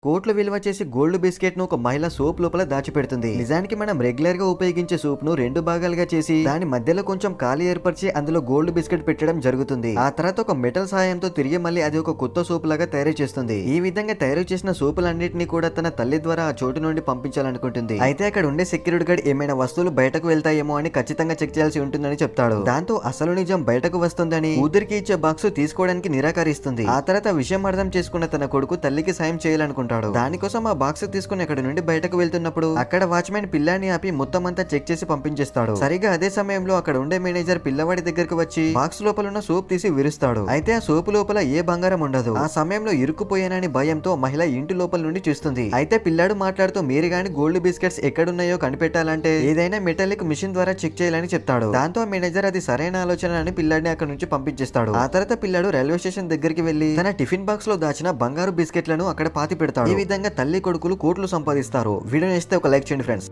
కోట్ల విలువ చేసి గోల్డ్ బిస్కెట్ ను ఒక మహిళ సోప్ లోపల దాచిపెడుతుంది. నిజానికి మనం రెగ్యులర్ గా ఉపయోగించే సోప్ ను 2 భాగాలుగా చేసి దాని మధ్యలో కొంచెం ఖాళీ ఏర్పరిచి అందులో గోల్డ్ బిస్కెట్ పెట్టడం జరుగుతుంది. ఆ తర్వాత ఒక మెటల్ సాయంతో తిరిగి మళ్ళీ అది ఒక కొత్త సోప్ లాగా తయారు చేస్తుంది. ఈ విధంగా తయారు చేసిన సోపులన్నింటినీ కూడా తన తల్లి ద్వారా ఆ చోటు నుండి పంపించాలనుకుంటుంది. అయితే అక్కడ ఉండే సెక్యూరిటీ గార్డ్ ఏమైనా వస్తువులు బయటకు వెళ్తాయేమో అని ఖచ్చితంగా చెక్ చేయాల్సి ఉంటుందని చెప్తాడు. దాంతో అసలు నిజం బయటకు వస్తుందని కూతురికి ఇచ్చే బాక్స్ తీసుకోవడానికి నిరాకరిస్తుంది. ఆ తర్వాత విషయం అర్థం చేసుకున్న తన కొడుకు తల్లికి సాయం చేయాలనుకుంటాడు. దానికోసం ఆ బాక్స్ తీసుకుని అక్కడ నుండి బయటకు వెళ్తున్నప్పుడు అక్కడ వాచ్మెన్ పిల్లాన్ని ఆపి మొత్తం అంతా చెక్ చేసి పంపించేస్తాడు. సరిగా అదే సమయంలో అక్కడ ఉండే మేనేజర్ పిల్లవాడి దగ్గరకు వచ్చి బాక్స్ లోపల ఉన్న సోప్ తీసి విరుస్తాడు. అయితే ఆ సోపు లోపల ఏ బంగారం ఉండదు. ఆ సమయంలో ఇరుక్కుపోయానని భయంతో మహిళ ఇంటి లోపల నుండి చూస్తుంది. అయితే పిల్లాడు మాట్లాడుతూ మీరు గాని గోల్డ్ బిస్కెట్స్ ఎక్కడున్నాయో కనిపెట్టాలంటే ఏదైనా మెటాలిక్ మిషన్ ద్వారా చెక్ చేయాలని చెప్తాడు. దాంతో మేనేజర్ అది సరైన ఆలోచన అని పిల్లాడిని అక్కడ నుంచి పంపించేస్తాడు. ఆ తర్వాత పిల్లాడు రైల్వే స్టేషన్ దగ్గరికి వెళ్లి తన టిఫిన్ బాక్స్ లో దాచిన బంగారు బిస్కెట్లను అక్కడ పాతి పెడతాడు. ఈ విధంగా తల్లి కొడుకులు కోట్లు సంపాదిస్తారు. వీడియో నచ్చితే ఒక లైక్ చేయండి ఫ్రెండ్స్.